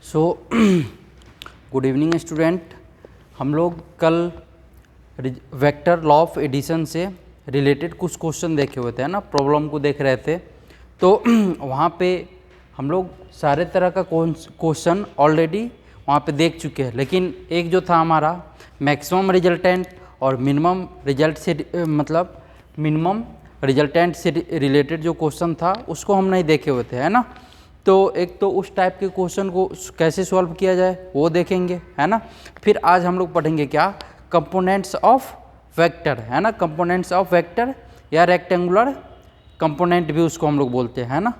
So good evening student. हम लोग कल वेक्टर लॉ ऑफ एडिशन से रिलेटेड कुछ क्वेश्चन देखे हुए थे, है ना, प्रॉब्लम को देख रहे थे। तो वहाँ पे हम लोग सारे तरह का क्वेश्चन ऑलरेडी वहाँ पे देख चुके हैं, लेकिन एक जो था हमारा मैक्सिमम रिजल्टेंट और मिनिमम रिजल्ट से मतलब मिनिमम रिजल्टेंट से रिलेटेड जो क्वेश्चन था उसको हम नहीं देखे हुए थे, है ना। तो एक तो उस टाइप के क्वेश्चन को कैसे सॉल्व किया जाए वो देखेंगे, है ना। फिर आज हम लोग पढ़ेंगे क्या, कंपोनेंट्स ऑफ वेक्टर, है ना। कंपोनेंट्स ऑफ वेक्टर या रेक्टेंगुलर कंपोनेंट भी उसको हम लोग बोलते हैं, है ना।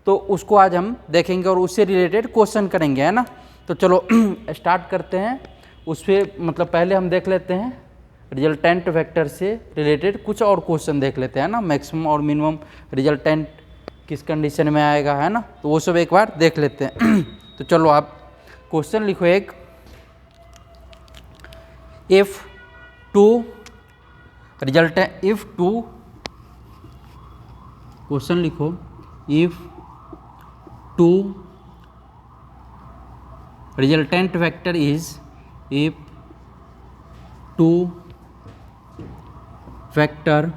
तो उसको आज हम देखेंगे और उससे रिलेटेड क्वेश्चन करेंगे, है ना। तो चलो स्टार्ट करते हैं। उस पर मतलब पहले हम देख लेते हैं रिजल्टेंट वेक्टर से रिलेटेड कुछ और क्वेश्चन देख लेते हैं ना। मैक्सिमम और मिनिमम रिजल्टेंट किस कंडीशन में आएगा, है ना, तो वो सब एक बार देख लेते हैं। तो चलो आप क्वेश्चन लिखो एक, if two resultant, if two, question लिखो if two resultant vector is, if two vector,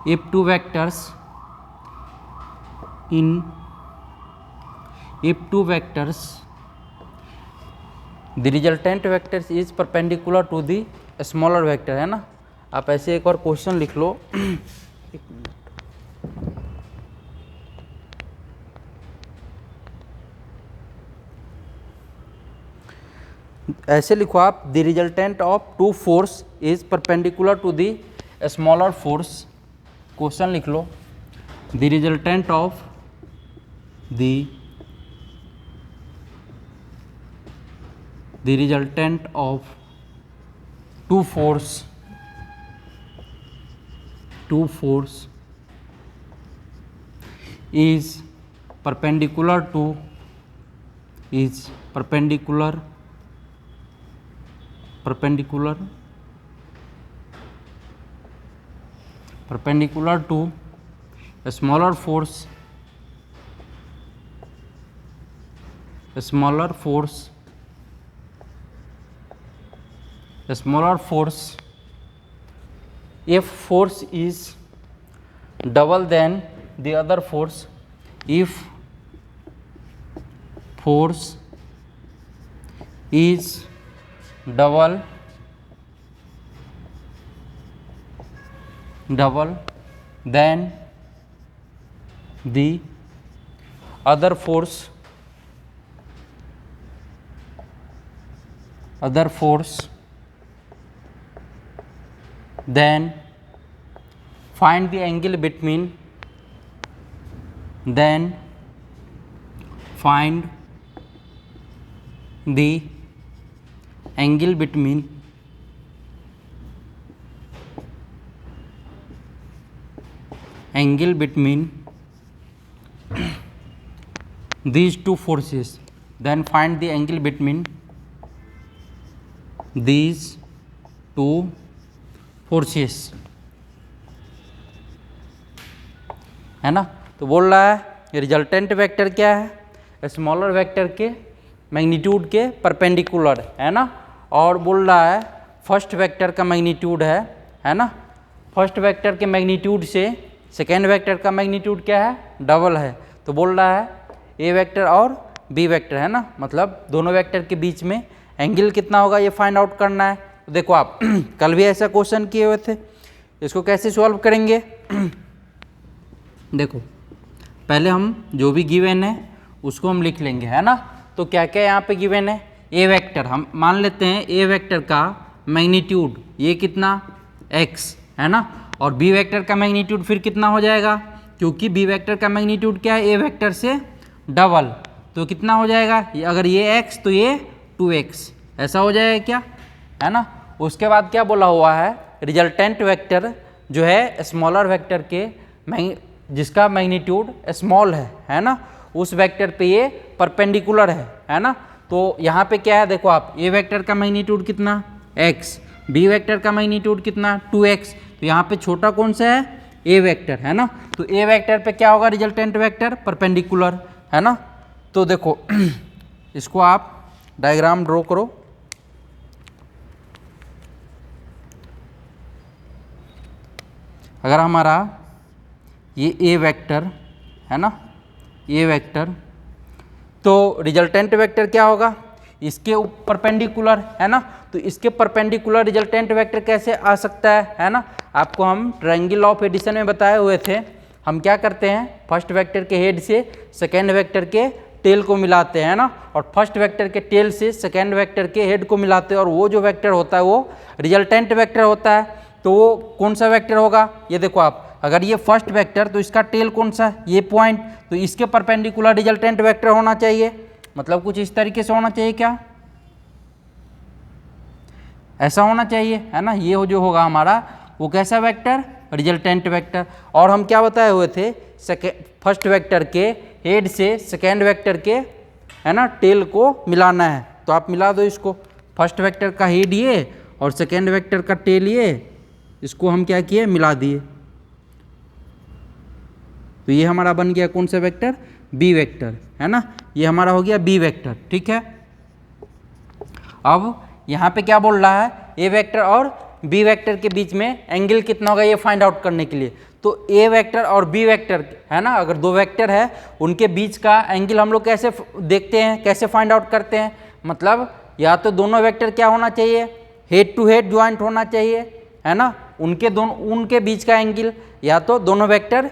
if two vectors the resultant vector is perpendicular to the smaller vector, है ना। आप ऐसे एक और क्वेश्चन लिख लो। ऐसे लिखो आप, the resultant of two force is perpendicular to the smaller force. Question लिख लो, the resultant of two force is perpendicular to a smaller force if force is double than the other force, if force is double than the other force, then find the angle between, angle between these two forces, then find the angle between these two forces, है ना। तो बोल रहा है resultant vector क्या है, smaller vector के magnitude के परपेंडिकुलर, है ना। और बोल रहा है फर्स्ट वेक्टर का मैग्नीट्यूड है ना। फर्स्ट वेक्टर के मैग्नीट्यूड से सेकेंड वेक्टर का मैग्नीट्यूड क्या है, डबल है। तो बोल रहा है ए वेक्टर और बी वेक्टर, है ना, मतलब दोनों वेक्टर के बीच में एंगल कितना होगा ये फाइंड आउट करना है। तो देखो आप कल भी ऐसा क्वेश्चन किए हुए थे, इसको कैसे सॉल्व करेंगे। देखो पहले हम जो भी गिवन है उसको हम लिख लेंगे, है ना। तो क्या क्या यहाँ पे गिवन है, ए वेक्टर हम मान लेते हैं, ए वेक्टर का मैग्नीट्यूड ये कितना x, है ना, और बी वेक्टर का मैग्नीट्यूड फिर कितना हो जाएगा, क्योंकि बी वेक्टर का मैग्नीट्यूड क्या है, ए वेक्टर से डबल, तो कितना हो जाएगा, अगर ये x तो ये 2x, ऐसा हो जाएगा क्या, है ना। उसके बाद क्या बोला हुआ है, रिजल्टेंट वेक्टर जो है स्मॉलर वेक्टर के जिसका मैग्नीट्यूड स्मॉल है ना, उस वेक्टर पे ये परपेंडिकुलर है ना। तो यहाँ पे क्या है, देखो आप, ए वेक्टर का मैग्नीट्यूड कितना x, बी वेक्टर का मैग्नीट्यूड कितना 2x, तो यहाँ पे छोटा कौन सा है, ए वेक्टर, है ना। तो ए वेक्टर पे क्या होगा, रिजल्टेंट वेक्टर परपेंडिकुलर, है ना। तो देखो इसको आप डायग्राम ड्रॉ करो। अगर हमारा ये ए वेक्टर है ना, ए वेक्टर, तो रिजल्टेंट वेक्टर क्या होगा, इसके परपेंडिकुलर, है ना। तो इसके परपेंडिकुलर रिजल्टेंट वेक्टर कैसे आ सकता है ना। आपको हम ट्रायंगल ऑफ एडिशन में बताए हुए थे, हम क्या करते हैं, फर्स्ट वेक्टर के हेड से सेकेंड वेक्टर के टेल को मिलाते हैं ना, और फर्स्ट वेक्टर के टेल से सेकेंड वेक्टर के हेड को मिलाते हैं, और वो जो वेक्टर होता है वो रिजल्टेंट वेक्टर होता है। तो वो कौन सा वेक्टर होगा, ये देखो आप, अगर ये फर्स्ट वेक्टर तो इसका टेल कौन सा, ये पॉइंट, तो इसके परपेंडिकुलर रिजल्टेंट वेक्टर होना चाहिए, मतलब कुछ इस तरीके से होना चाहिए, क्या ऐसा होना चाहिए, है ना। ये जो होगा हमारा वो कैसा वेक्टर, रिजल्टेंट वेक्टर। और हम क्या बताए हुए थे, फर्स्ट वेक्टर के हेड से सेकेंड वेक्टर के, है ना, टेल को मिलाना है। तो आप मिला दो इसको, फर्स्ट वेक्टर का हेड ये और सेकेंड वेक्टर का टेल ये, इसको हम क्या किए, मिला दिए। तो ये हमारा बन गया कौन सा वेक्टर, बी वेक्टर, है ना। ये हमारा हो गया बी वेक्टर, ठीक है। अब यहाँ पे क्या बोल रहा है, ए वेक्टर और बी वेक्टर के बीच में एंगल कितना होगा ये फाइंड आउट करने के लिए। तो ए वेक्टर और बी वेक्टर, है ना, अगर दो वेक्टर है उनके बीच का एंगल हम लोग कैसे देखते हैं, कैसे फाइंड आउट करते हैं, मतलब या तो दोनों वेक्टर क्या होना चाहिए, हेड टू हेड ज्वाइंट होना चाहिए, है ना, उनके बीच का एंगल, या तो दोनों vector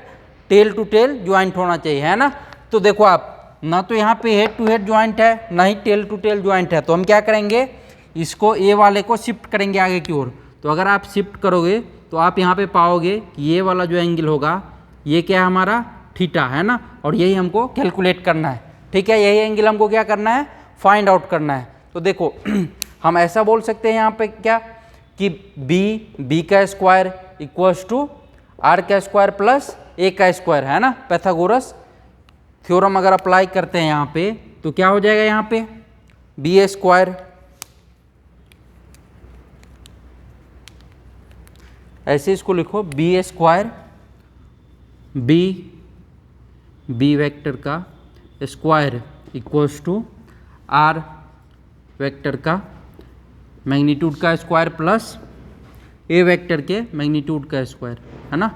tail to tail joint होना चाहिए, है ना। तो देखो आप, ना तो यहाँ पे हेड टू हेड ज्वाइंट है, ना he tell to tail joint है। तो हम क्या करेंगे, इसको ए वाले को शिफ्ट करेंगे आगे की ओर। तो अगर आप शिफ्ट करोगे तो आप यहाँ पे पाओगे कि ये वाला जो एंगल होगा ये क्या है हमारा, थीटा, है ना, और यही हमको कैलकुलेट करना है, ठीक है। यही एंगल हमको क्या करना है, फाइंड आउट करना है। तो देखो हम ऐसा बोल सकते हैं यहाँ पे क्या, कि बी का स्क्वायर इक्वल्स टू आर का स्क्वायर प्लस ए का स्क्वायर, है ना। पैथागोरस थ्योरम अगर अप्लाई करते हैं यहाँ पे तो क्या हो जाएगा, यहाँ पे बी ए स्क्वायर, ऐसे इसको लिखो, B A square, B vector का square equals to R vector का मैग्नीट्यूड का स्क्वायर प्लस ए वेक्टर के मैग्नीट्यूड का स्क्वायर, है ना।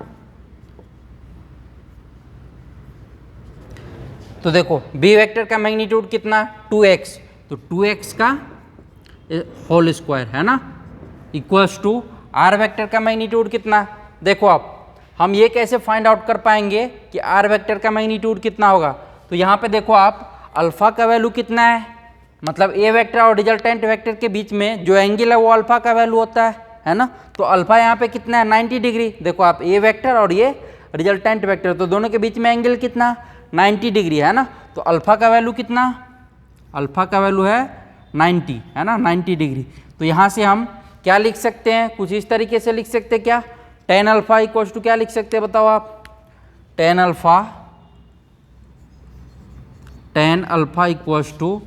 तो देखो बी वेक्टर का मैग्नीट्यूड कितना, 2x, तो 2x का होल स्क्वायर, है ना, इक्वल्स टू आर वेक्टर का मैग्नीट्यूड कितना। देखो आप, हम ये कैसे फाइंड आउट कर पाएंगे कि आर वेक्टर का मैग्नीट्यूड कितना होगा। तो यहाँ पे देखो आप, अल्फा का वैल्यू कितना है, मतलब ए वेक्टर और रिजल्टेंट वेक्टर के बीच में जो एंगल है वो अल्फा का वैल्यू होता है ना। तो अल्फा यहाँ पे कितना है, 90 डिग्री। देखो आप, ए वेक्टर और ये रिजल्टेंट वेक्टर, तो दोनों के बीच में एंगल कितना, 90 डिग्री, है ना। तो अल्फा का वैल्यू कितना, अल्फा का वैल्यू है 90, है ना, 90 डिग्री। तो यहाँ से हम क्या लिख सकते हैं, कुछ इस तरीके से लिख सकते हैं, क्या, टेन अल्फा इक्वल्स टू क्या लिख सकते हैं, बताओ आप, tan alpha equals to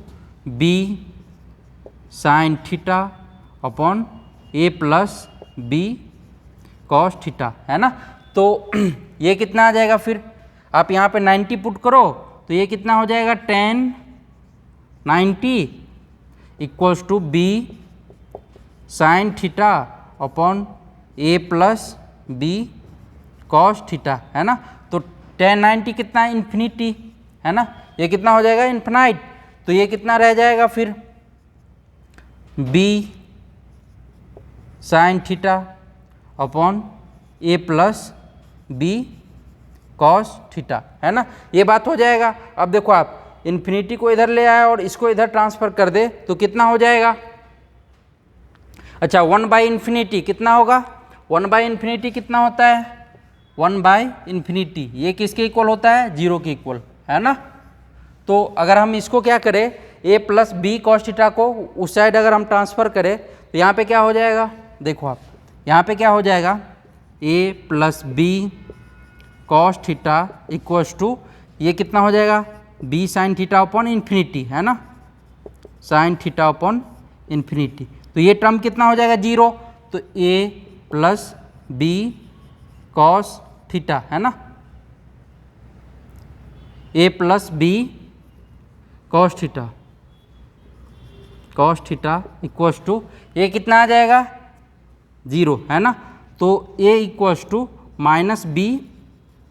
B sine theta upon A plus B cos theta, है ना। तो ये कितना आ जाएगा, फिर आप यहाँ पे 90 पुट करो तो ये कितना हो जाएगा, 90 equals to B sine theta upon A plus B cos theta, है ना। तो 90 कितना है, इन्फिनिटी, है ना, ये कितना हो जाएगा, इन्फिनाइट। तो ये कितना रह जाएगा फिर, B sine theta upon A plus B cos theta, है ना। ये बात हो जाएगा। अब देखो आप, इन्फिनिटी को इधर ले आए और इसको इधर ट्रांसफर कर दे तो कितना हो जाएगा, अच्छा 1/इन्फिनिटी कितना होगा, 1/इन्फिनिटी कितना होता है, 1/इन्फिनिटी, ये किसके इक्वल होता है, 0 के इक्वल, है ना। तो अगर हम इसको क्या करें, ए प्लस बी कॉस थीटा को उस साइड अगर हम ट्रांसफ़र करें तो यहाँ पे क्या हो जाएगा, देखो आप, यहाँ पे क्या हो जाएगा, A plus B cos theta equals to ये कितना हो जाएगा, B sine theta upon infinity, है ना, साइन थीटा अपॉन इन्फिनिटी। तो ये टर्म कितना हो जाएगा, 0। तो A plus B cos theta, है ना, A plus B cos theta, cos theta equals to ये कितना आ जाएगा 0, है ना। तो A equals to minus B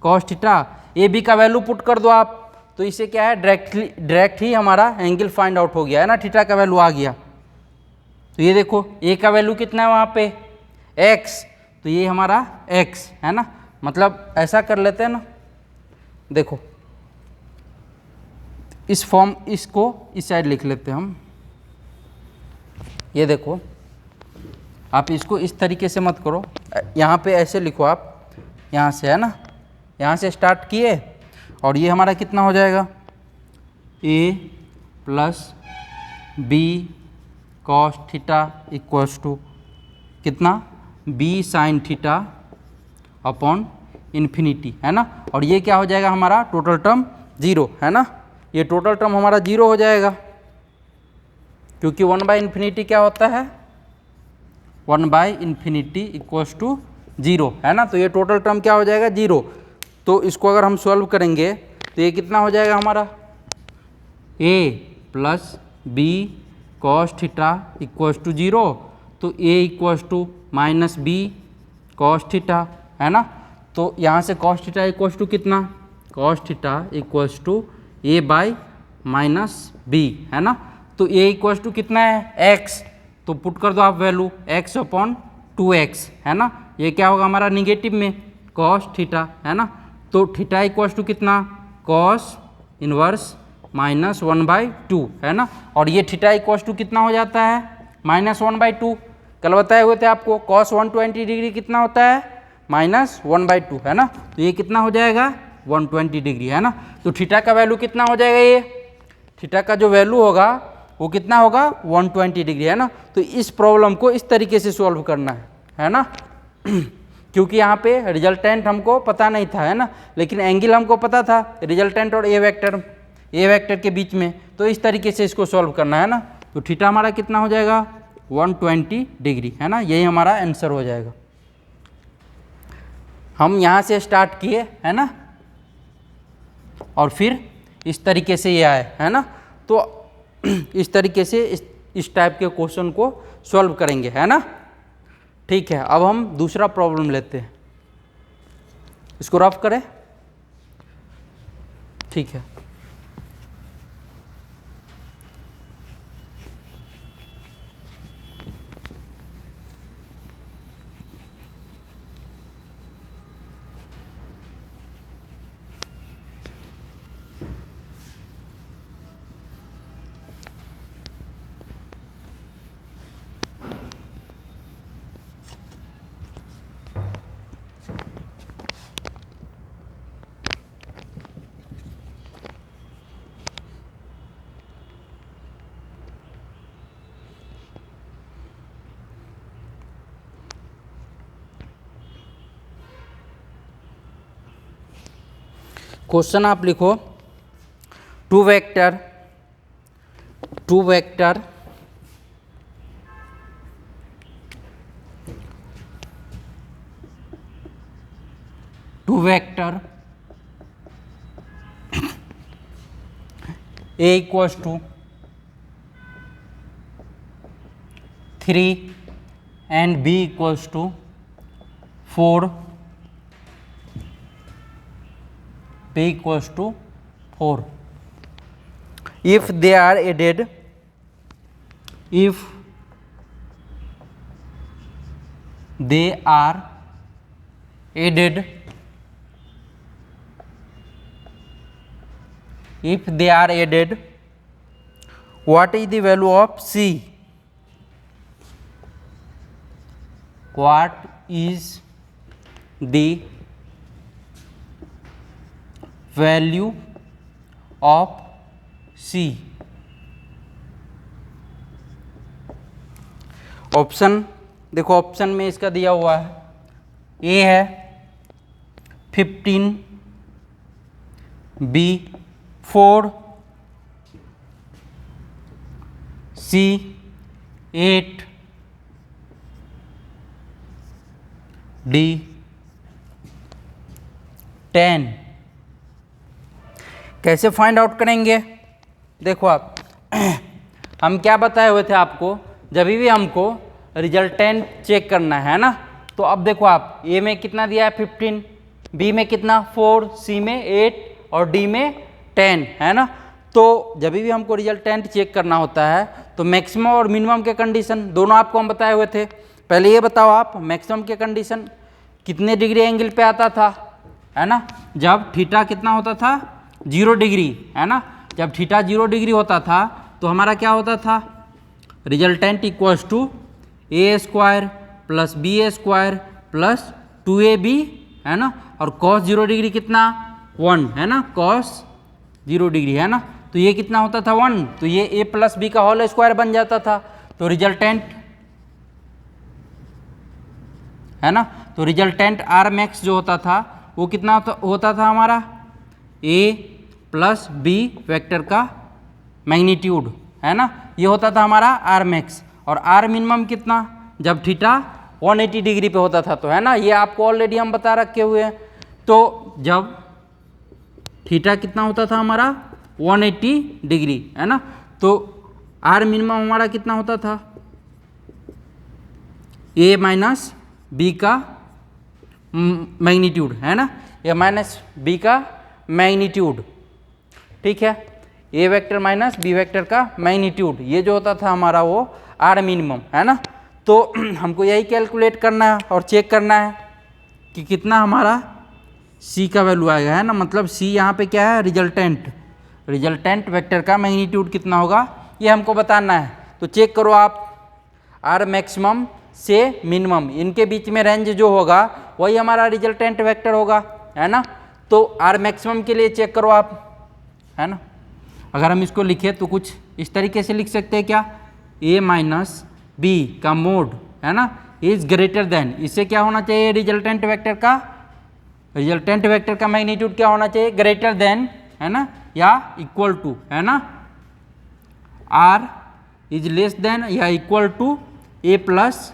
cos theta, A B का वैल्यू पुट कर दो आप, तो इससे क्या है डायरेक्ट ही हमारा एंगल फाइंड आउट हो गया, है ना, थीटा का वैल्यू आ गया। तो ये देखो ए का वैल्यू कितना है वहाँ पे x, तो ये हमारा x है ना। मतलब ऐसा कर लेते हैं ना, देखो इस फॉर्म, इसको इस साइड लिख लेते हैं हम। ये देखो आप इसको इस तरीके से मत करो, यहाँ पे ऐसे लिखो आप, यहाँ से, है ना, यहाँ से स्टार्ट किए और ये हमारा कितना हो जाएगा a plus B cos theta equals to कितना b sine theta upon infinity, है ना। और ये क्या हो जाएगा हमारा टोटल टर्म 0, है ना, ये टोटल टर्म हमारा 0 हो जाएगा, क्योंकि 1/∞ क्या होता है 1/∞ इक्वल्स टू 0, है ना। तो ये टोटल टर्म क्या हो जाएगा 0। तो इसको अगर हम सॉल्व करेंगे तो ये कितना हो जाएगा हमारा a plus B cos theta equals to 0, तो a equals to minus B cos theta, है ना। तो यहाँ से कॉस थीटा इक्वल्स टू कितना cos theta equals to a by minus B, है ना। तो a इक्वल्स टू कितना है x, तो पुट कर दो आप वैल्यू x अपॉन 2x, है ना। ये क्या होगा हमारा निगेटिव में कॉस थीटा, है ना। तो थीटा इक्वल्स टू कितना कॉस इनवर्स माइनस 1/2, है ना। और ये थीटा इक्वल्स टू कितना हो जाता है -1/2। कल बताए हुए थे आपको कॉस 120 डिग्री कितना होता है -1/2, है ना। तो ये कितना हो जाएगा 120 डिग्री, है ना। तो थीटा का वैल्यू कितना हो जाएगा, ये थीटा का जो वैल्यू होगा वो कितना होगा 120 डिग्री, है ना। तो इस प्रॉब्लम को इस तरीके से सॉल्व करना है ना। क्योंकि यहाँ पे रिजल्टेंट हमको पता नहीं था, है ना, लेकिन एंगल हमको पता था, रिजल्टेंट और ए वेक्टर के बीच में। तो इस तरीके से इसको सॉल्व करना है ना। तो थीटा हमारा कितना हो जाएगा 120 डिग्री, है ना, यही हमारा आंसर हो जाएगा। हम यहाँ से स्टार्ट किए, है ना, और फिर इस तरीके से ये आए, है ना। तो इस तरीके से इस टाइप के क्वेश्चन को सॉल्व करेंगे, है ना। ठीक है, अब हम दूसरा प्रॉब्लम लेते हैं, इसको रफ करें, ठीक है। क्वेश्चन आप लिखो two vector A equals to 3 and B equals to 4, P equals to 4. If they are added, if they are added, what is the value of C? What is the value of C? Option देखो, option में इसका दिया हुआ है, ए है 15, B 4, सी 8, D 10। कैसे find out करेंगे? देखो आप हम क्या बताए हुए थे आपको, जब भी हमको रिजल्टेंट चेक करना है ना, तो अब देखो आप ए में कितना दिया है 15, बी में कितना 4, सी में 8 और डी में 10 है ना। तो जब भी हमको रिजल्टेंट चेक करना होता है तो मैक्सिमम और मिनिमम के कंडीशन दोनों आपको हम बताए हुए थे। पहले ये बताओ आप, मैक्सिमम के कंडीशन कितने डिग्री एंगल पे आता था, है ना, जब थीटा कितना होता था 0 डिग्री, है ना। जब थीटा 0 डिग्री होता था तो हमारा क्या होता था, resultant equals to A square plus B square plus 2ab, है ना, और कॉस 0 डिग्री कितना 1, है ना, कॉस 0 डिग्री, है ना, तो ये कितना होता था 1, तो ये a प्लस बी का होल स्क्वायर बन जाता था। तो रिजल्टेंट, है ना, तो रिजल्टेंट आर मैक्स जो होता था वो कितना होता था हमारा a प्लस बी वेक्टर का मैग्नीट्यूड, है ना, ये होता था हमारा आर मैक्स। और आर मिनिमम कितना, जब थीटा 180 डिग्री पे होता था, तो है ना, ये आपको ऑलरेडी हम बता रखे हुए हैं। तो जब थीटा कितना होता था हमारा 180 डिग्री, है ना, तो आर मिनिमम हमारा कितना होता था, ए माइनस बी का मैग्नीट्यूड, है ना, ए माइनस बी का मैग्नीट्यूड, ठीक है, ए वेक्टर माइनस बी वेक्टर का मैग्नीट्यूड, ये जो होता था हमारा वो आर मिनिमम, है ना। तो हमको यही कैलकुलेट करना है और चेक करना है कि कितना हमारा सी का वैल्यू आएगा, है ना, मतलब सी यहाँ पे क्या है, रिजल्टेंट वेक्टर का मैग्नीट्यूड कितना होगा ये हमको बताना है। तो चेक करो आप, आर मैक्सिमम से मिनिमम इनके बीच में रेंज जो होगा वही हमारा रिजल्टेंट वेक्टर होगा, है ना। तो आर मैक्सिमम के लिए चेक करो आप, है ना, अगर हम इसको लिखें तो कुछ इस तरीके से लिख सकते हैं क्या, ए माइनस बी का मोड, है ना, इज ग्रेटर देन, इससे क्या होना चाहिए, रिजल्टेंट वेक्टर का मैग्नीट्यूड क्या होना चाहिए, ग्रेटर देन, है ना, या इक्वल टू, है ना, आर इज लेस देन या equal to A plus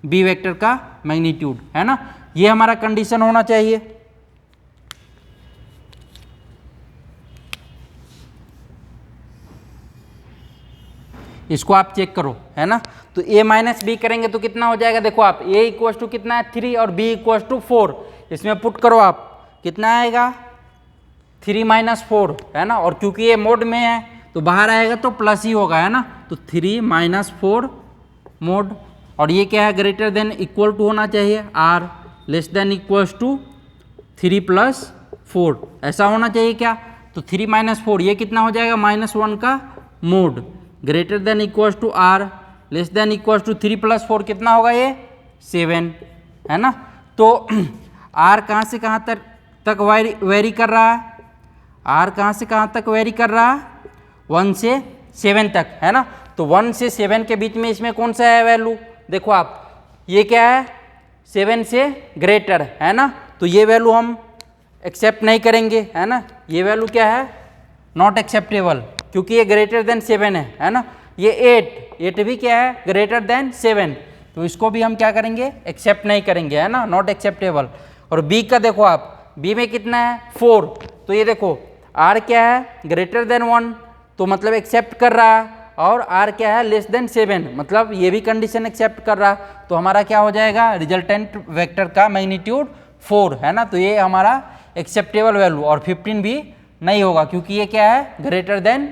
B vector का मैग्नीट्यूड, है ना, ये हमारा कंडीशन होना चाहिए। इसको आप चेक करो, है ना। तो a माइनस बी करेंगे तो कितना हो जाएगा, देखो आप a इक्वल्स टू कितना है 3 और b इक्वल्स टू 4, इसमें पुट करो आप कितना आएगा 3 माइनस 4, है ना, और क्योंकि ये मोड में है तो बाहर आएगा तो प्लस ही होगा, है ना, तो 3 माइनस 4 मोड, और ये क्या है, ग्रेटर देन इक्वल टू होना चाहिए, R less than equals to 3 plus 4, ऐसा होना चाहिए क्या। तो 3 माइनस 4 ये कितना हो जाएगा, -1 का mod, greater than equals to R less than equals to 3 plus 4 कितना होगा ये 7, है ना। तो आर कहाँ से कहाँ तक वेरी कर रहा है, आर कहाँ से कहाँ तक वेरी कर रहा है, 1 से 7 तक, है ना। तो 1 से 7 के बीच में इसमें कौन सा है वैल्यू, देखो आप ये क्या है 7 से ग्रेटर, है ना, तो ये वैल्यू हम एक्सेप्ट नहीं करेंगे, है ना, ये वैल्यू क्या है नॉट एक्सेप्टेबल, क्योंकि ये ग्रेटर देन 7 है ना। ये 8 भी क्या है ग्रेटर देन 7, तो इसको भी हम क्या करेंगे एक्सेप्ट नहीं करेंगे, है ना, नॉट एक्सेप्टेबल। और बी का देखो आप, बी में कितना है 4, तो ये देखो आर क्या है ग्रेटर देन 1, तो मतलब एक्सेप्ट कर रहा है, और आर क्या है लेस देन 7, मतलब ये भी कंडीशन एक्सेप्ट कर रहा है, तो हमारा क्या हो जाएगा रिजल्टेंट वेक्टर का मैग्नीट्यूड 4, है ना, तो ये हमारा एक्सेप्टेबल वैल्यू, और 15 भी नहीं होगा क्योंकि ये क्या है ग्रेटर देन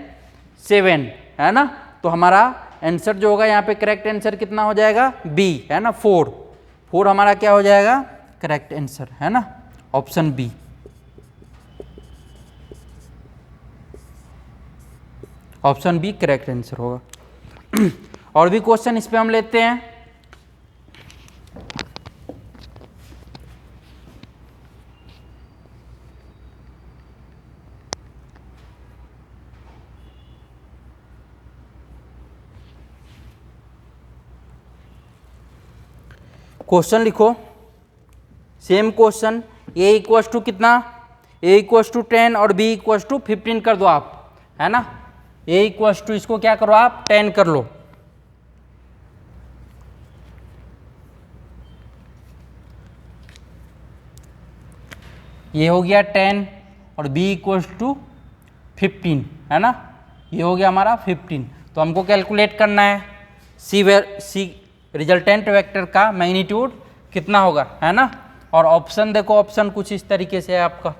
7, है ना। तो हमारा आंसर जो होगा यहाँ पे करेक्ट आंसर कितना हो जाएगा बी, है ना, 4 हमारा क्या हो जाएगा करेक्ट आंसर, है ना, option B. Option B correct answer होगा। और भी क्वेश्चन इस पे हम लेते हैं। क्वेश्चन लिखो, same question, A equals to कितना, ए इक्वल्स टू 10 और बी इक्वल्स टू 15 कर दो आप, है ना, ए इक्वल्स टू इसको क्या करो आप 10 कर लो, ये हो गया 10 और b इक्वल्स टू 15 है ना, ये हो गया हमारा 15। तो हमको कैलकुलेट करना है सी रिजल्टेंट वेक्टर का मैग्नीट्यूड कितना होगा, है ना। और ऑप्शन देखो, ऑप्शन कुछ इस तरीके से है आपका।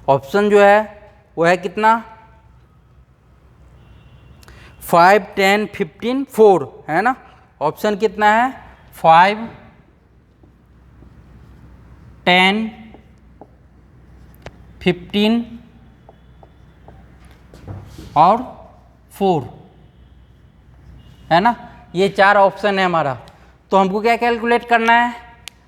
ऑप्शन जो है वो है कितना, 5, 10, 15, 4 है ना। ऑप्शन कितना है, 5, 10, 15 और 4 है ना, ये 4 ऑप्शन है हमारा। तो हमको क्या कैलकुलेट करना है,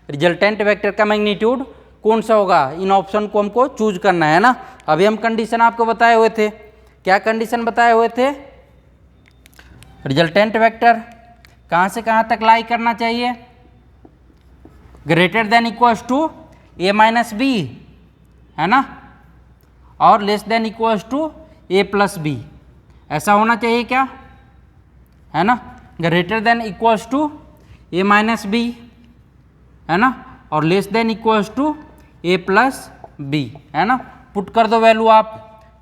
रिजल्टेंट वेक्टर का मैग्नीट्यूड कौन सा होगा, इन ऑप्शन को हमको चूज करना है ना। अभी हम कंडीशन आपको बताए हुए थे, क्या कंडीशन बताए हुए थे, रिजल्टेंट वेक्टर कहाँ से कहाँ तक लाई करना चाहिए, greater than equals to a minus B है ना, और less than equals to a plus B, ऐसा होना चाहिए क्या, है ना। Greater than equals to a minus B है ना, और less than equals to a plus B है ना। पुट कर दो वैल्यू आप,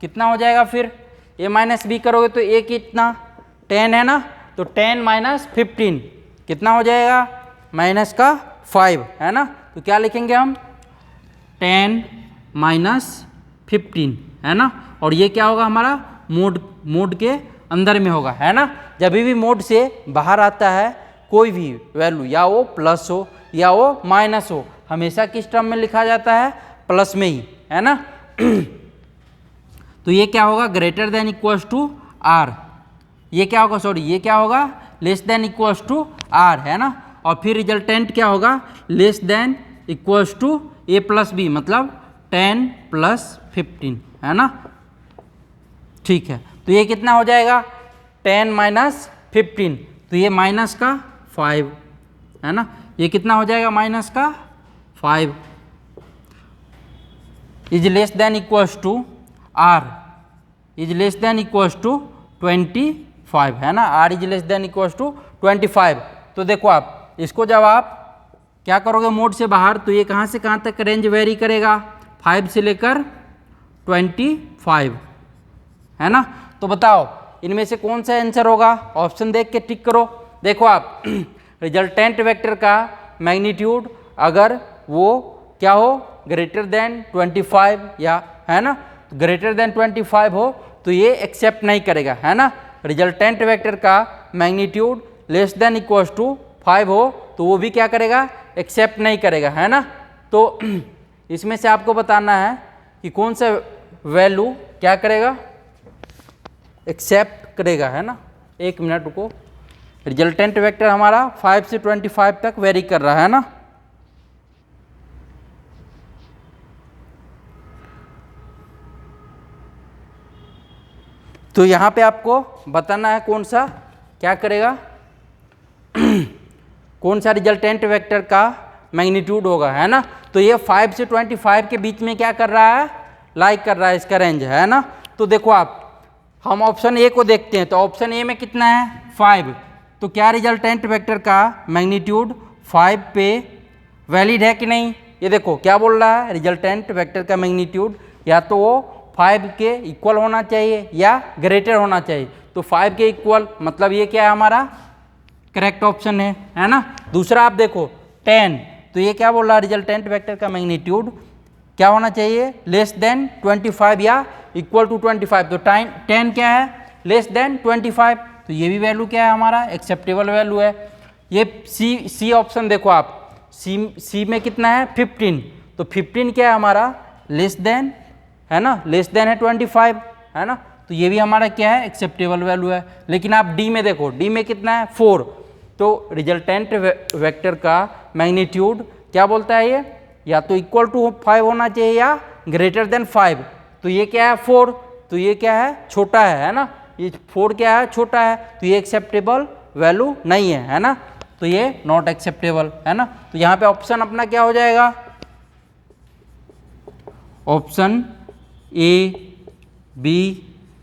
कितना हो जाएगा फिर, a माइनस बी करोगे तो a कितना 10 है ना, तो 10 माइनस 15 कितना हो जाएगा, माइनस का 5 है ना। तो क्या लिखेंगे हम, 10 माइनस 15 है ना, और ये क्या होगा हमारा मोड के अंदर में होगा, है ना। जब भी मोड से बाहर आता है कोई भी वैल्यू, या वो प्लस हो या वो माइनस हो, हमेशा किस टर्म में लिखा जाता है, प्लस में ही, है ना। तो ये क्या होगा, greater than equals to R, ये क्या होगा, सॉरी ये क्या होगा, less than equals to R है ना। और फिर रिजल्टेंट क्या होगा, less than equals to A plus B, मतलब 10 प्लस 15 है ना। ठीक है, तो ये कितना हो जाएगा, 10 माइनस 15, तो ये माइनस का 5 है ना, ये कितना हो जाएगा, माइनस का 5 is less than equals to R is less than equals to 25 है ना, R is less than equals to 25। तो देखो आप इसको जब आप क्या करोगे मोड से बाहर, तो ये कहाँ से कहाँ तक रेंज वेरी करेगा, 5 से लेकर 25 है ना। तो बताओ इनमें से कौन सा आंसर होगा, ऑप्शन देख के टिक करो। देखो आप रिजल्टेंट वेक्टर का मैग्नीट्यूड अगर वो क्या हो, ग्रेटर देन 25 या है ना, ग्रेटर देन 25 हो तो ये एक्सेप्ट नहीं करेगा, है ना। रिजल्टेंट वेक्टर का magnitude less than equals to 5 हो तो वो भी क्या करेगा, एक्सेप्ट नहीं करेगा, है ना। तो इसमें से आपको बताना है कि कौन सा वैल्यू क्या करेगा, एक्सेप्ट करेगा, है ना। एक मिनट रुको, रिजल्टेंट वेक्टर हमारा 5 से 25 तक वेरी कर रहा है ना। तो यहाँ पे आपको बताना है कौन सा क्या करेगा कौन सा रिजल्टेंट वेक्टर का मैग्नीट्यूड होगा, है ना। तो ये 5 से 25 के बीच में क्या कर रहा है, लाइक कर रहा है, इसका रेंज है ना। तो देखो आप हम ऑप्शन ए को देखते हैं, तो ऑप्शन ए में कितना है, 5, तो क्या रिजल्टेंट वेक्टर का मैग्नीट्यूड 5 पे वैलिड है कि नहीं। ये देखो क्या बोल रहा है, रिजल्टेंट वेक्टर का मैग्नीट्यूड या तो वो 5 के इक्वल होना चाहिए या ग्रेटर होना चाहिए। तो 5 के इक्वल मतलब ये क्या है, हमारा करेक्ट ऑप्शन है ना। दूसरा आप देखो 10, तो ये क्या बोल रहा है, रिजल्टेंट वेक्टर का मैग्नीट्यूड क्या होना चाहिए, लेस देन 25 या इक्वल टू 25। तो 10 क्या है, लेस देन 25, तो ये भी वैल्यू क्या है हमारा, एक्सेप्टेबल वैल्यू है। ये सी ऑप्शन देखो आप, सी में कितना है 15, तो 15 क्या है हमारा, लेस देन है ना, लेस देन है 25 है ना, तो ये भी हमारा क्या है, एक्सेप्टेबल वैल्यू है। लेकिन आप डी में देखो, डी में कितना है 4, तो रिजल्टेंट वेक्टर का मैग्नीट्यूड क्या बोलता है, ये या तो इक्वल टू 5 होना चाहिए या ग्रेटर देन 5। तो ये क्या है 4, तो ये क्या है, छोटा है ना, ये 4 क्या है, छोटा है, तो ये एक्सेप्टेबल वैल्यू नहीं है ना, तो ये नॉट एक्सेप्टेबल है ना। तो यहाँ पे ऑप्शन अपना क्या हो जाएगा, option A B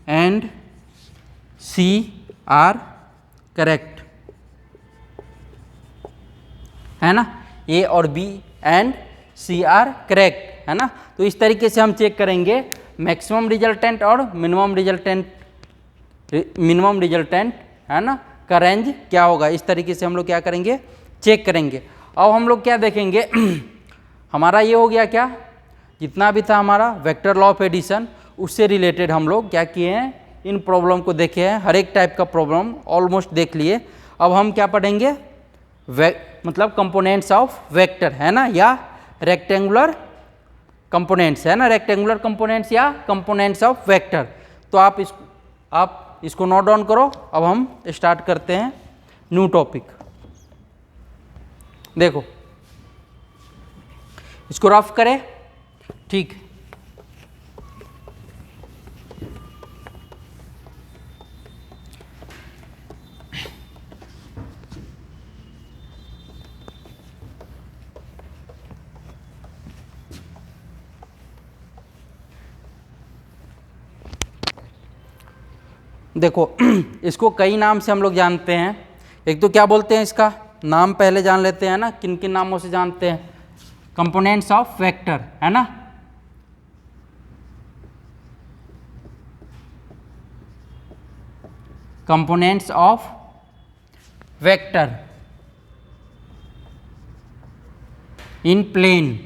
and C are correct, है ना, ए और B and C are correct, है ना। तो इस तरीके से हम चेक करेंगे मैक्सिमम रिजल्टेंट और मिनिमम रिजल्टेंट, है ना, का रेंज क्या होगा। इस तरीके से हम लोग क्या करेंगे, चेक करेंगे। अब हम लोग क्या देखेंगे हमारा ये हो गया क्या, जितना भी था हमारा वेक्टर लॉ ऑफ एडिशन, उससे रिलेटेड हम लोग क्या किए हैं, इन प्रॉब्लम को देखे हैं, हर एक टाइप का प्रॉब्लम ऑलमोस्ट देख लिए। अब हम क्या पढ़ेंगे, मतलब कंपोनेंट्स ऑफ वेक्टर, है ना, या रेक्टेंगुलर कंपोनेंट्स, है ना, रेक्टेंगुलर कंपोनेंट्स या कंपोनेंट्स ऑफ वेक्टर। तो आप इसको नोट डाउन करो। अब हम स्टार्ट करते हैं न्यू टॉपिक। देखो इसको रफ करें, ठीक। देखो इसको कई नाम से हम लोग जानते हैं। एक तो क्या बोलते हैं, इसका नाम पहले जान लेते हैं ना, किन किन नामों से जानते हैं, कंपोनेंट्स ऑफ वेक्टर, है ना। Components of vector in plane.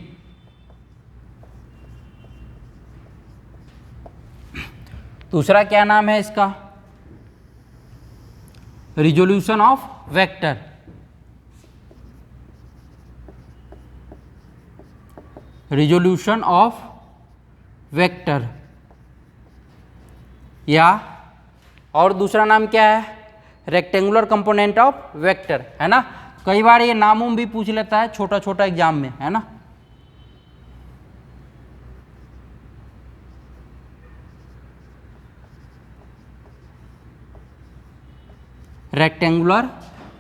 दूसरा क्या नाम है इसका, resolution of vector, resolution of vector, या और दूसरा नाम क्या है, रेक्टेंगुलर कंपोनेंट ऑफ वेक्टर, है ना। कई बार ये नामों भी पूछ लेता है छोटा छोटा एग्जाम में, है ना। Rectangular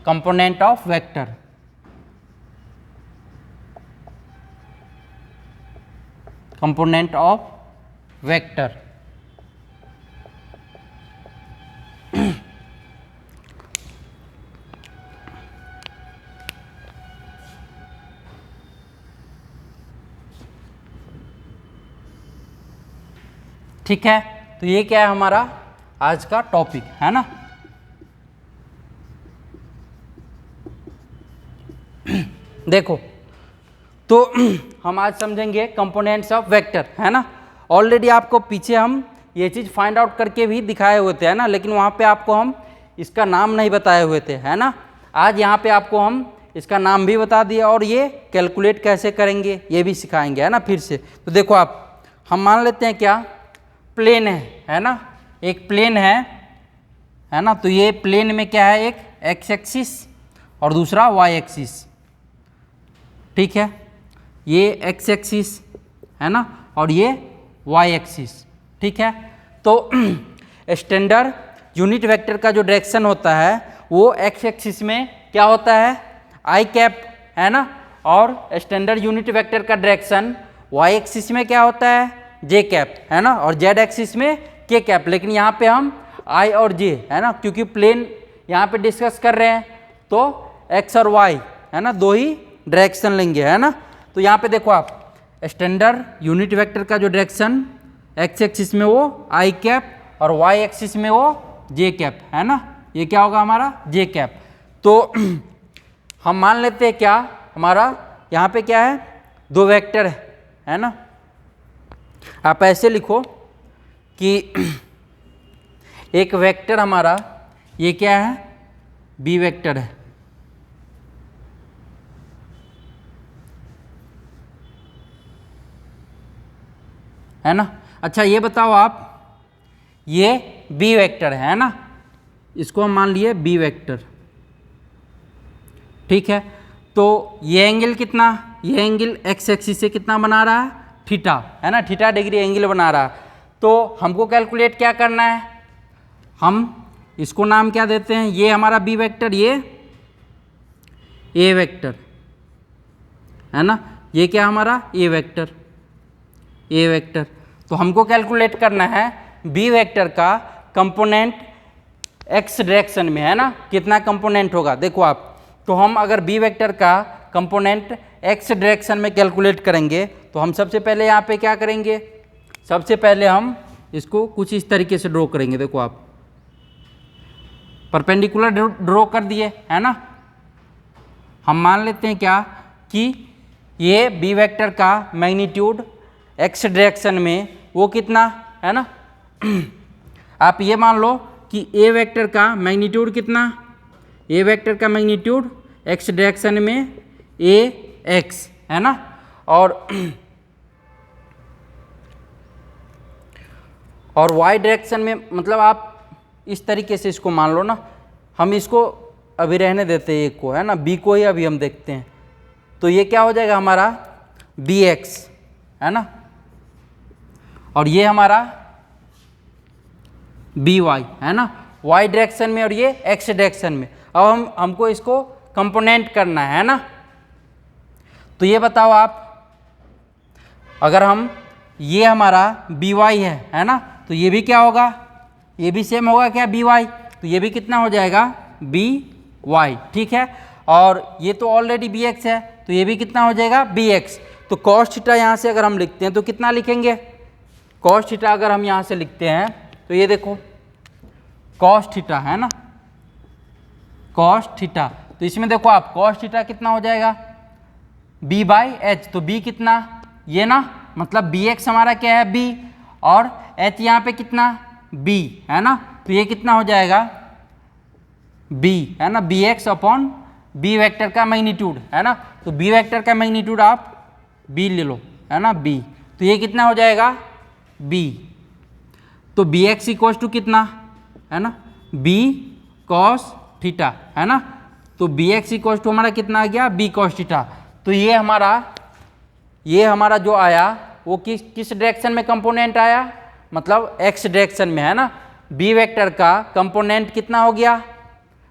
component of vector, component of vector. ठीक है, तो ये क्या है हमारा आज का टॉपिक, है ना। देखो तो हम आज समझेंगे कंपोनेंट्स ऑफ वेक्टर, है ना। ऑलरेडी आपको पीछे हम ये चीज़ फाइंड आउट करके भी दिखाए हुए थे, है ना, लेकिन वहाँ पे आपको हम इसका नाम नहीं बताए हुए थे, है ना। आज यहाँ पे आपको हम इसका नाम भी बता दिया और ये कैलकुलेट कैसे करेंगे ये भी सिखाएंगे, है ना, फिर से। तो देखो हम मान लेते हैं क्या, प्लेन है ना, एक प्लेन है ना। तो ये प्लेन में क्या है, एक एक्स एक्सिस और दूसरा वाई एक्सिस, ठीक है। ये एक्स एक्सिस है ना और ये वाई एक्सिस, ठीक है। तो स्टैंडर्ड यूनिट वेक्टर का जो डायरेक्शन होता है वो एक्स एक्सिस में क्या होता है, आई कैप, है ना, और स्टैंडर्ड यूनिट वेक्टर का डायरेक्शन वाई एक्सिस में क्या होता है, जे कैप, है ना, और जेड एक्सिस में के कैप। लेकिन यहाँ पे हम आई और जे, है ना, क्योंकि प्लेन यहाँ पे डिस्कस कर रहे हैं तो एक्स और वाई, है ना, दो ही डायरेक्शन लेंगे, है ना। तो यहाँ पे देखो आप स्टैंडर्ड यूनिट वेक्टर का जो डायरेक्शन एक्स एक्सिस में वो आई कैप और वाई एक्सिस में वो जे कैप, है ना, ये क्या होगा हमारा जे कैप। तो हम मान लेते हैं क्या, हमारा यहाँ पे क्या है, दो वेक्टर है ना। आप ऐसे लिखो कि एक वेक्टर हमारा ये क्या है, बी वेक्टर है ना। अच्छा ये बताओ आप, ये बी वेक्टर है ना, इसको हम मान लिए बी वेक्टर, ठीक है। तो ये एंगल कितना, ये एंगल एक्स एक्सिस से कितना बना रहा है, थीटा, है ना, थीटा डिग्री एंगल बना रहा है। तो हमको कैलकुलेट क्या करना है, हम इसको नाम क्या देते हैं, ये हमारा बी वेक्टर, ये ए वेक्टर, है ना, ये क्या हमारा ए वेक्टर, ए वेक्टर। तो हमको कैलकुलेट करना है बी वेक्टर का कंपोनेंट एक्स डायरेक्शन में, है ना, कितना कंपोनेंट होगा। देखो आप, तो हम अगर बी वेक्टर का कंपोनेंट एक्स डायरेक्शन में कैलकुलेट करेंगे तो हम सबसे पहले यहाँ पे क्या करेंगे, सबसे पहले हम इसको कुछ इस तरीके से ड्रॉ करेंगे। देखो आप, परपेंडिकुलर ड्रॉ कर दिए, है ना। हम मान लेते हैं क्या कि ये बी वेक्टर का मैग्नीट्यूड एक्स डायरेक्शन में वो कितना है ना। आप ये मान लो कि ए वेक्टर का मैग्नीट्यूड कितना, ए वेक्टर का मैग्नीट्यूड एक्स डायरेक्शन में ए एक्स, है ना। और वाई डायरेक्शन में, मतलब आप इस तरीके से इसको मान लो ना। हम इसको अभी रहने देते हैं एक को, है ना, बी को ही अभी हम देखते हैं। तो ये क्या हो जाएगा हमारा बी एक्स, है ना, और ये हमारा बी वाई, है ना, वाई डायरेक्शन में और ये एक्स डायरेक्शन में। अब हमको इसको कंपोनेंट करना है ना। तो ये बताओ आप, अगर हम, ये हमारा बी वाई है ना, तो ये भी क्या होगा, ये भी सेम होगा क्या बी वाई, तो ये भी कितना हो जाएगा बी वाई, ठीक है। और ये तो ऑलरेडी बी एक्स है, तो ये भी कितना हो जाएगा बी एक्स। तो कॉस थीटा यहाँ से अगर हम लिखते हैं तो कितना लिखेंगे, कॉस थीटा अगर हम यहाँ से लिखते हैं तो ये देखो कॉस थीटा, है ना, कॉस थीटा। तो इसमें देखो आप, कॉस थीटा कितना हो जाएगा बी बाई एच। तो बी कितना, ये ना, मतलब बी एक्स हमारा क्या है बी, और एच यहाँ पे कितना बी, है ना। तो ये कितना हो जाएगा बी, है ना, B X upon B vector का मैग्नीट्यूड, है ना। तो बी वेक्टर का मैग्नीट्यूड आप बी ले लो, है ना, बी। तो ये कितना हो जाएगा बी। तो बी एक्स इक्वल टू कितना, है ना, बी कॉस थीटा, है ना। तो बी एक्स इक्वल टू हमारा कितना आ गया बी कॉस थीटा। तो ये हमारा जो आया वो किस डायरेक्शन में कंपोनेंट आया, मतलब एक्स डायरेक्शन में, है ना। बी वेक्टर का कंपोनेंट कितना हो गया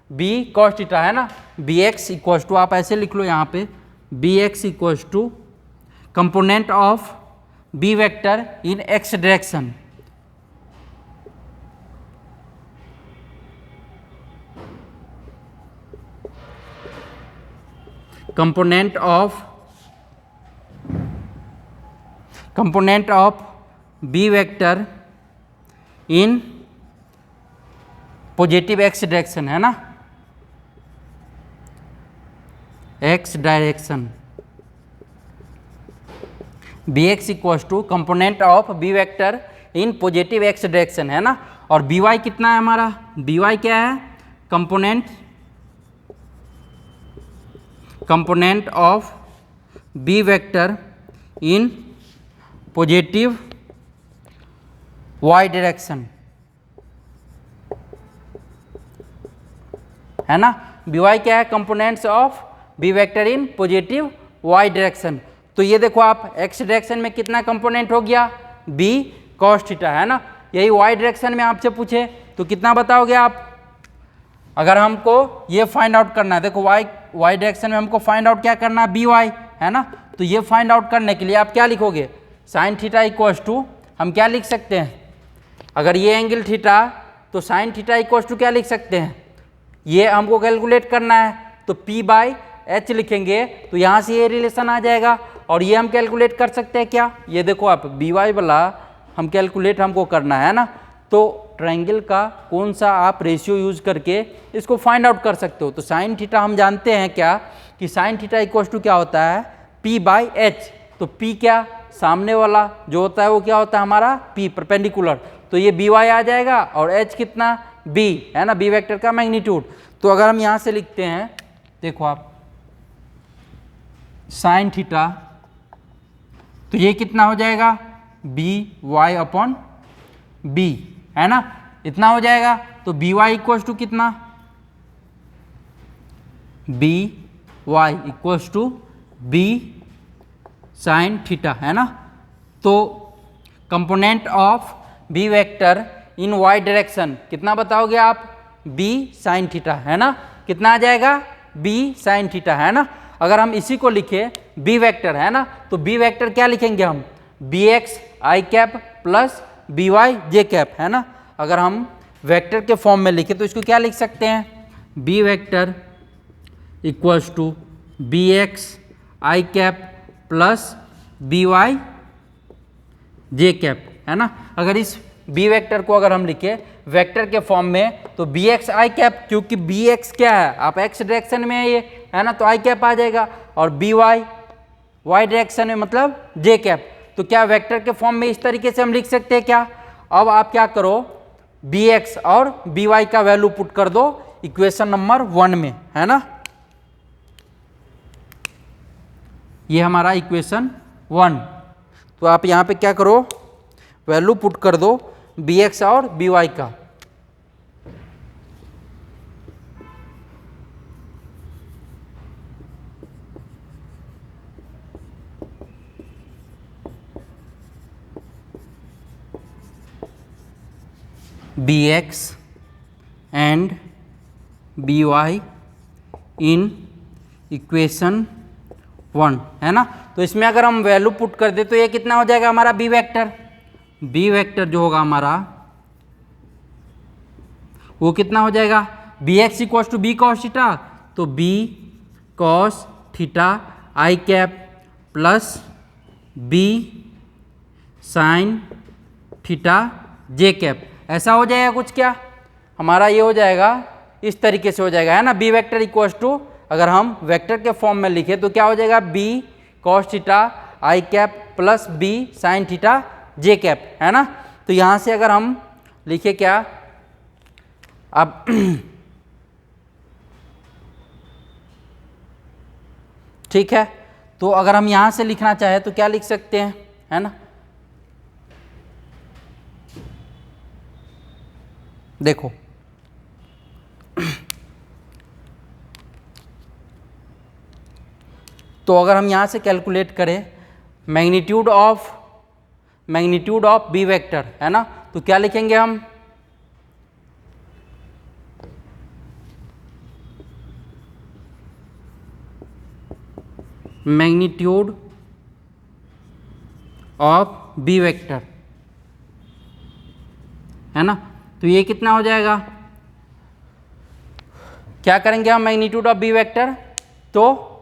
बी कॉस थीटा, है ना। बी एक्स इक्वल टू, आप ऐसे लिख लो यहाँ पे, B X equal to component of B vector in X direction, component of b vector in positive X direction, है ना, X direction. B X equal to component of B vector in positive X direction, है ना। और B Y कितना है हमारा, B Y क्या है component of B vector in positive Y direction, है ना। बी वाई क्या है components of B vector in positive Y direction. तो ये देखो आप, एक्स डायरेक्शन में कितना कंपोनेंट हो गया बी कॉस थीटा, है ना। यही वाई डायरेक्शन में आपसे पूछे तो कितना बताओगे आप। अगर हमको ये फाइंड आउट करना है, देखो वाई डायरेक्शन में हमको फाइंड आउट क्या करना है बी वाई, है ना। तो ये फाइंड आउट करने के लिए आप क्या लिखोगे, साइन थीटा इक्वल्स टू, हम क्या लिख सकते हैं, अगर ये एंगल थीटा तो साइन थीटा इक्वल्स टू क्या लिख सकते हैं, ये हमको कैलकुलेट करना है तो p बाई एच लिखेंगे, तो यहाँ से ये रिलेशन आ जाएगा। और ये हम कैलकुलेट कर सकते हैं क्या, ये देखो आप, बी वाई वाला हम कैलकुलेट हमको करना है ना। तो ट्रायंगल का कौन सा आप रेशियो यूज करके इसको फाइंड आउट कर सकते हो। तो साइन थीटा हम जानते हैं क्या कि साइन थीटा इक्वल्स टू क्या होता है p बाई एच। तो p क्या, सामने वाला जो होता है वो क्या होता है हमारा p परपेंडिकुलर। तो ये बी वाई आ जाएगा और h कितना b, है ना, b वेक्टर का मैग्नीट्यूड। तो अगर हम यहाँ से लिखते हैं, देखो आप, साइन थीटा, तो ये कितना हो जाएगा बी वाई अपॉन बी, है ना, इतना हो जाएगा। तो बी वाई इक्वल्स टू कितना, B Y equals to B sine theta, है ना। तो component of B vector in Y direction कितना बताओगे आप, बी साइन थीटा, है ना। कितना आ जाएगा बी साइन थीटा, है ना। अगर हम इसी को लिखे बी वेक्टर, है ना, तो बी वेक्टर क्या लिखेंगे हम, B X I cap plus B Y J cap, है ना। अगर हम वेक्टर के फॉर्म में लिखे तो इसको क्या लिख सकते हैं, B vector equals to B X I cap plus B Y J cap, है ना। अगर इस बी वेक्टर को अगर हम लिखे वेक्टर के फॉर्म में तो बी एक्स आई कैप, क्योंकि बी एक्स क्या है, आप एक्स डायरेक्शन में है ये, है ना, तो आई कैप आ जाएगा, और बी वाई वाई डायरेक्शन में मतलब जे कैप। तो क्या वेक्टर के फॉर्म में इस तरीके से हम लिख सकते हैं क्या। अब आप क्या करो, बी एक्स और बी वाई का वैल्यू पुट कर दो इक्वेशन नंबर 1 में, है ना। ये हमारा इक्वेशन 1। तो आप यहाँ पे क्या करो, वैल्यू पुट कर दो बी एक्स और बी वाई का। B X and B Y in equation 1, है ना। तो इसमें अगर हम वैल्यू पुट कर दे तो ये कितना हो जाएगा हमारा बी वेक्टर। बी वेक्टर जो होगा हमारा वो कितना हो जाएगा, B x equals to B cos theta, तो B cos theta i cap plus B sine theta j cap, ऐसा हो जाएगा कुछ क्या हमारा, ये हो जाएगा इस तरीके से हो जाएगा, है ना। बी वेक्टर इक्वल्स टू अगर हम वेक्टर के फॉर्म में लिखे तो क्या हो जाएगा, B cos theta i cap plus B sine theta j cap, है ना। तो यहाँ से अगर हम लिखे क्या, अब ठीक है, तो अगर हम यहाँ से लिखना चाहे तो क्या लिख सकते हैं, है ना। देखो तो अगर हम यहाँ से कैलकुलेट करें मैग्नीट्यूड ऑफ बी वेक्टर, है ना, तो क्या लिखेंगे हम, मैग्नीट्यूड ऑफ बी वेक्टर, है ना। तो ये कितना हो जाएगा, क्या करेंगे हम मैग्नीट्यूड ऑफ बी वेक्टर, तो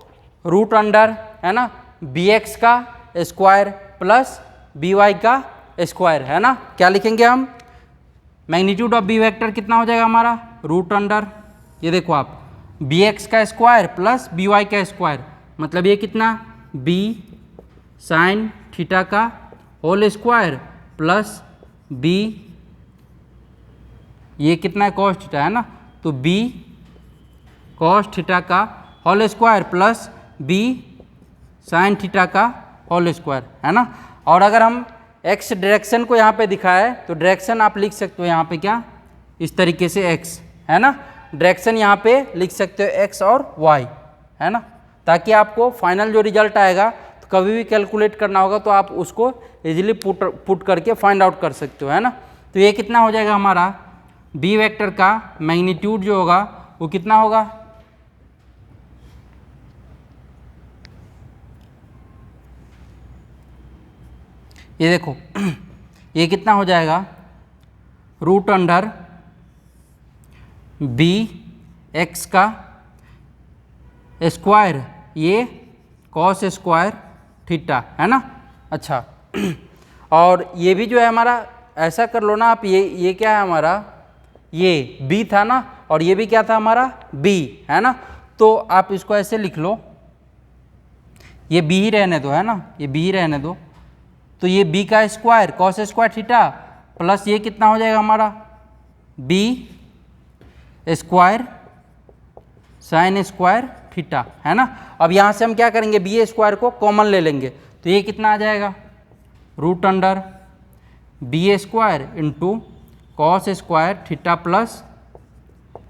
रूट अंडर, है ना, बी एक्स का स्क्वायर प्लस बी वाई का स्क्वायर, है ना। क्या लिखेंगे हम, मैग्नीट्यूड ऑफ बी वेक्टर कितना हो जाएगा हमारा, रूट अंडर, ये देखो आप, बी एक्स का स्क्वायर प्लस बी वाई का स्क्वायर, मतलब ये कितना, बी साइन थीटा का होल स्क्वायर प्लस बी, ये कितना है कॉस थीटा, है ना, तो बी कॉस थीटा का whole square plus B sine theta का होल स्क्वायर, है ना। और अगर हम एक्स डायरेक्शन को यहाँ पे दिखाए तो डायरेक्शन आप लिख सकते हो यहाँ पे क्या, इस तरीके से एक्स, है ना, डायरेक्शन यहाँ पे लिख सकते हो एक्स और वाई, है ना, ताकि आपको फाइनल जो रिजल्ट आएगा तो कभी भी कैलकुलेट करना होगा तो आप उसको इजीली पुट करके फाइंड आउट कर सकते हो, है ना। तो ये कितना हो जाएगा हमारा, बी वेक्टर का मैग्नीट्यूड जो होगा वो कितना होगा, ये देखो ये कितना हो जाएगा, रूट अंडर बी एक्स का स्क्वायर, ये कॉस स्क्वायर थीटा, है ना। अच्छा और ये भी जो है हमारा, ऐसा कर लो ना आप, ये क्या है हमारा, ये बी था ना, और ये भी क्या था हमारा बी, है ना। तो आप इसको ऐसे लिख लो, ये बी ही रहने दो, है ना, ये बी ही रहने दो, तो ये बी का square cos square theta plus ये कितना हो जाएगा हमारा, B square sine square theta, है ना। अब यहाँ से हम क्या करेंगे, बी स्क्वायर को कॉमन ले लेंगे, तो ये कितना आ जाएगा, root under B square into cos square theta plus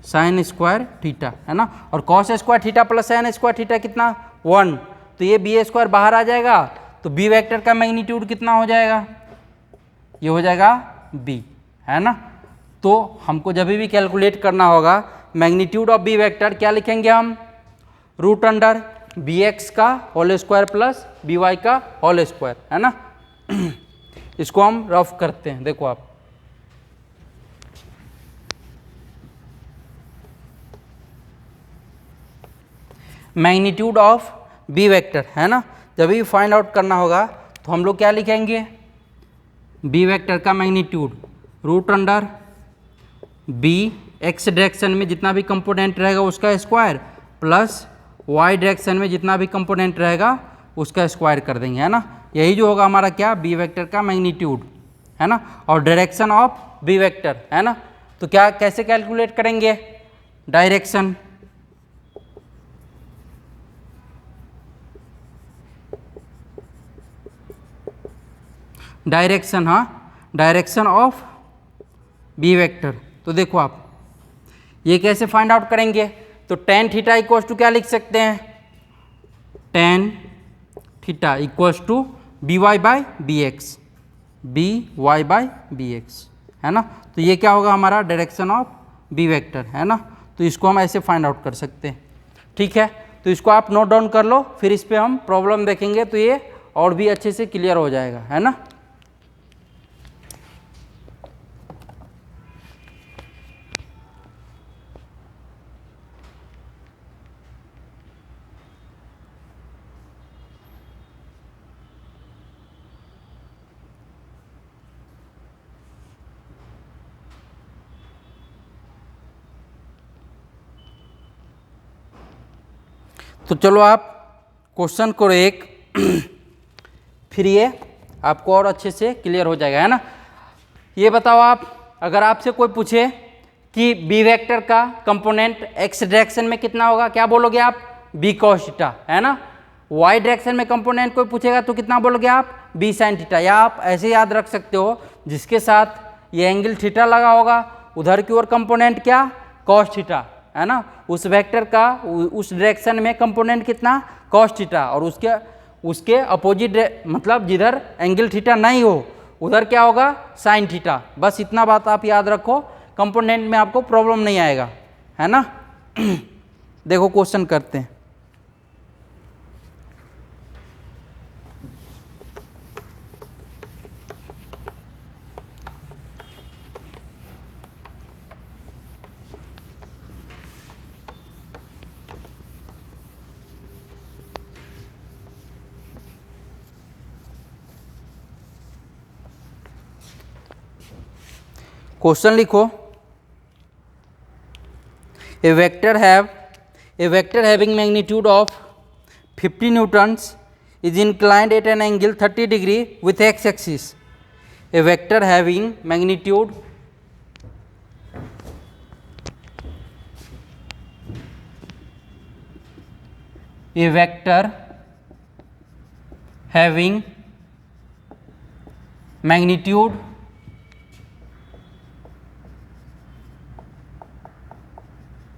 sine square theta, है ना। और cos square theta plus sine square theta कितना 1, तो ये बी स्क्वायर बाहर आ जाएगा, तो बी वेक्टर का मैग्नीट्यूड कितना हो जाएगा, ये हो जाएगा बी, है ना। तो हमको जब भी कैलकुलेट करना होगा मैग्नीट्यूड ऑफ बी वेक्टर क्या लिखेंगे हम, रूट अंडर बी एक्स का whole square plus B Y का होल स्क्वायर, है ना। इसको हम रफ करते हैं। देखो आप, मैग्नीट्यूड ऑफ बी वेक्टर है ना, जब भी फाइंड आउट करना होगा तो हम लोग क्या लिखेंगे, बी वेक्टर का magnitude root under B X direction में जितना भी कंपोनेंट रहेगा उसका स्क्वायर प्लस वाई डायरेक्शन में जितना भी कंपोनेंट रहेगा उसका स्क्वायर कर देंगे, है ना। यही जो होगा हमारा क्या, बी वेक्टर का मैग्नीट्यूड, है ना। और डायरेक्शन ऑफ बी वेक्टर, है ना, तो क्या कैसे कैलकुलेट करेंगे, डायरेक्शन हाँ, डायरेक्शन ऑफ बी वेक्टर। तो देखो आप ये कैसे फाइंड आउट करेंगे, तो टेन थीटा इक्वल्स टू क्या लिख सकते हैं, tan theta equals to B Y by B X, B Y by B X, है ना। तो ये क्या होगा हमारा डायरेक्शन ऑफ बी वेक्टर, है ना। तो इसको हम ऐसे फाइंड आउट कर सकते हैं, ठीक है। तो इसको आप नोट डाउन कर लो, फिर इस पर हम प्रॉब्लम देखेंगे तो ये और भी अच्छे से क्लियर हो जाएगा, है ना। तो चलो आप क्वेश्चन करो एक फिर ये आपको और अच्छे से क्लियर हो जाएगा, है ना। ये बताओ आप, अगर आपसे कोई पूछे कि बी वेक्टर का कंपोनेंट एक्स डायरेक्शन में कितना होगा, क्या बोलोगे आप, बी कॉस थीटा, है ना। वाई डायरेक्शन में कंपोनेंट कोई पूछेगा तो कितना बोलोगे आप, बी साइन थीटा। या आप ऐसे याद रख सकते हो, जिसके साथ ये एंगल थीटा लगा होगा उधर की ओर कंपोनेंट क्या, कॉस थीटा, है ना। उस वेक्टर का उस डायरेक्शन में कंपोनेंट कितना, कॉस थीटा, और उसके अपोजिट मतलब जिधर एंगल थीटा नहीं हो उधर क्या होगा, साइन थीटा। बस इतना बात आप याद रखो, कंपोनेंट में आपको प्रॉब्लम नहीं आएगा, है ना। देखो क्वेश्चन करते हैं। क्वेश्चन लिखो, a vector having magnitude of 50 newtons is inclined at an angle 30 degree with x axis. A vector having magnitude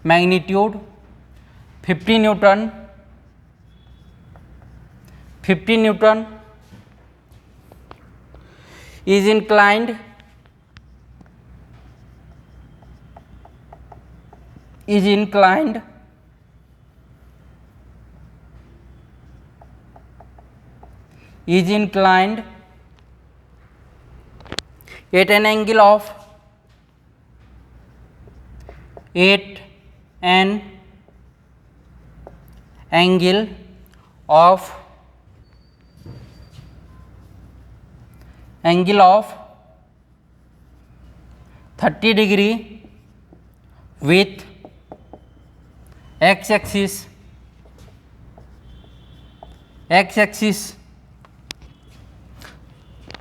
magnitude 50 Newton is inclined at an angle of 30 degree with x axis.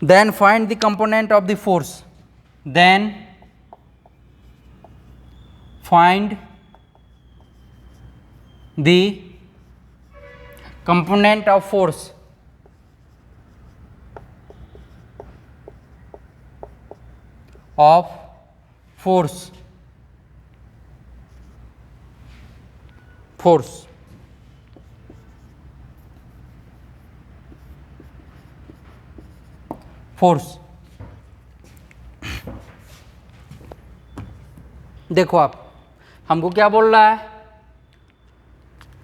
Then find the component of the force. Find the component of force देखो आप, हमको क्या बोल रहा है,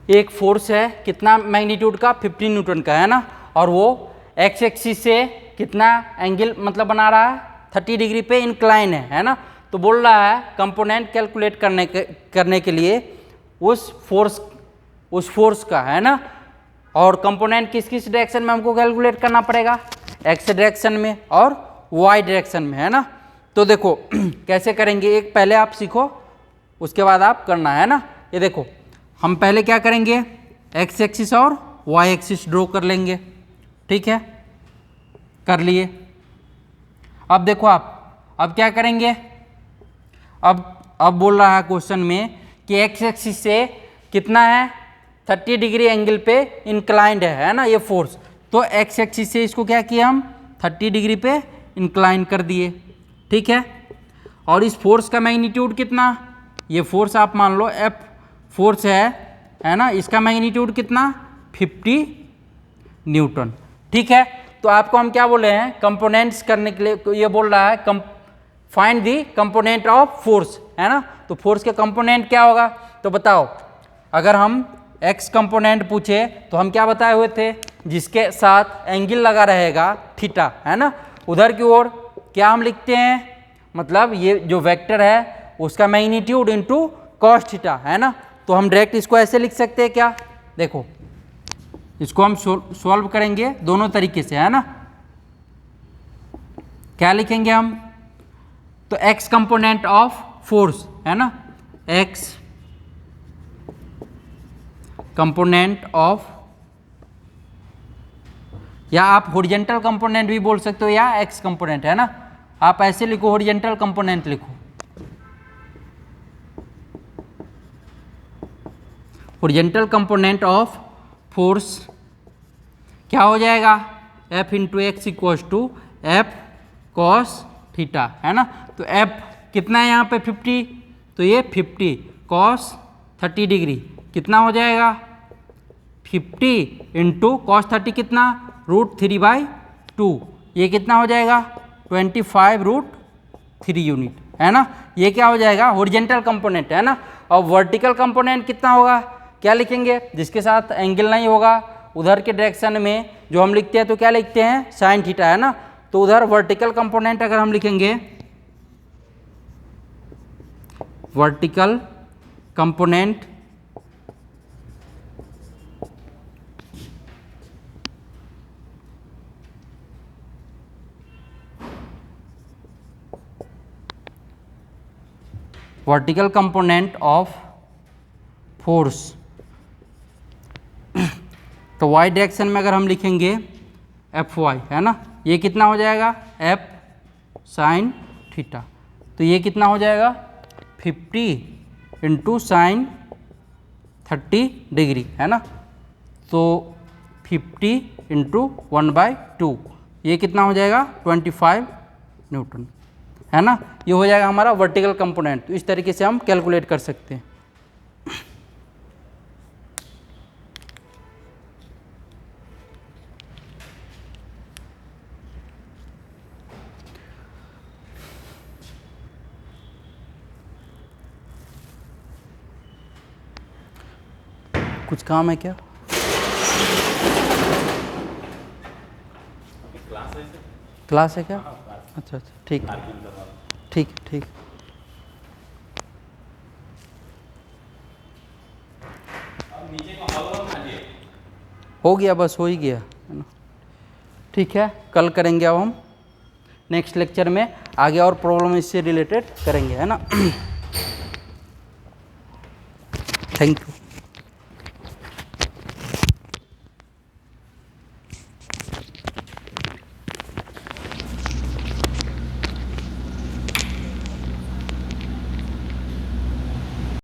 एक force है कितना मैग्नीट्यूड का, 50 न्यूटन का, है ना, और वो एक्स एक्सिस से कितना एंगल मतलब बना रहा है, 30 डिग्री पे इंक्लाइन है ना। तो बोल रहा है कंपोनेंट कैलकुलेट करने के लिए उस फोर्स का, है ना। और कंपोनेंट किस किस डायरेक्शन में हमको कैलकुलेट करना पड़ेगा, एक्स डायरेक्शन में और वाई डायरेक्शन में, है ना। तो देखो कैसे करेंगे, एक पहले आप सीखो उसके बाद आप करना, है ना। ये देखो हम पहले क्या करेंगे, एक्स एक्सिस और वाई एक्सिस ड्रॉ कर लेंगे, ठीक है, कर लिए। अब देखो आप अब क्या करेंगे, अब बोल रहा है क्वेश्चन में कि एक्स एक्सिस से कितना है, 30 डिग्री एंगल पे इंक्लाइंड है ना ये फोर्स। तो एक्स एक्सिस से इसको क्या किया हम, 30 डिग्री पे इंक्लाइन कर दिए, ठीक है। और इस फोर्स का मैग्नीट्यूड कितना, ये फोर्स आप मान लो एफ फोर्स है ना, इसका मैग्नीट्यूड कितना 50 न्यूटन, ठीक है। तो आपको हम क्या बोले हैं, कंपोनेंट्स करने के लिए ये बोल रहा है find the component of force, है ना। तो फोर्स के कंपोनेंट क्या होगा, तो बताओ, अगर हम एक्स कंपोनेंट पूछे तो हम क्या बताए हुए थे, जिसके साथ एंगल लगा रहेगा थीटा, है ना, उधर की ओर क्या हम लिखते हैं, मतलब ये जो वेक्टर है उसका मैग्नीट्यूड इनटू कॉस थीटा, है ना। तो हम डायरेक्ट इसको ऐसे लिख सकते हैं क्या, देखो इसको हम सॉल्व करेंगे दोनों तरीके से, है ना। क्या लिखेंगे हम, तो एक्स कंपोनेंट ऑफ फोर्स, है ना, एक्स कंपोनेंट ऑफ, या आप हॉरिजॉन्टल कंपोनेंट भी बोल सकते हो या एक्स कंपोनेंट, है ना। आप ऐसे लिखो, हॉरिजॉन्टल कंपोनेंट लिखो, हॉरिजॉन्टल कंपोनेंट ऑफ फोर्स क्या हो जाएगा, F into X equals to F cos theta, है ना। तो एफ कितना है यहाँ पे 50, तो ये 50 कॉस 30 डिग्री कितना हो जाएगा, 50 इंटू कॉस 30 कितना √3/2, ये कितना हो जाएगा 25√3 यूनिट, है ना। ये क्या हो जाएगा, हॉरिजॉन्टल कंपोनेंट, है ना। और वर्टिकल कंपोनेंट कितना होगा, क्या लिखेंगे, जिसके साथ एंगल नहीं होगा उधर के डायरेक्शन में जो हम लिखते हैं तो क्या लिखते हैं साइन थीटा, है ना। तो उधर वर्टिकल कंपोनेंट अगर हम लिखेंगे, vertical component vertical component of force, तो वाई डायरेक्शन में अगर हम लिखेंगे एफ वाई, है ना, ये कितना हो जाएगा एफ साइन थीटा, तो ये कितना हो जाएगा 50 इंटू साइन 30 डिग्री, है ना। तो 50 इंटू 1/2, ये कितना हो जाएगा 25 न्यूटन, है ना। ये हो जाएगा हमारा वर्टिकल कंपोनेंट। तो इस तरीके से हम कैलकुलेट कर सकते हैं। कुछ काम है क्या, क्लास है क्या, अच्छा अच्छा, ठीक ठीक ठीक। हो गया, बस हो ही गया, है ना। ठीक है, कल करेंगे अब हम नेक्स्ट लेक्चर में आगे और प्रॉब्लम इससे रिलेटेड करेंगे, है ना।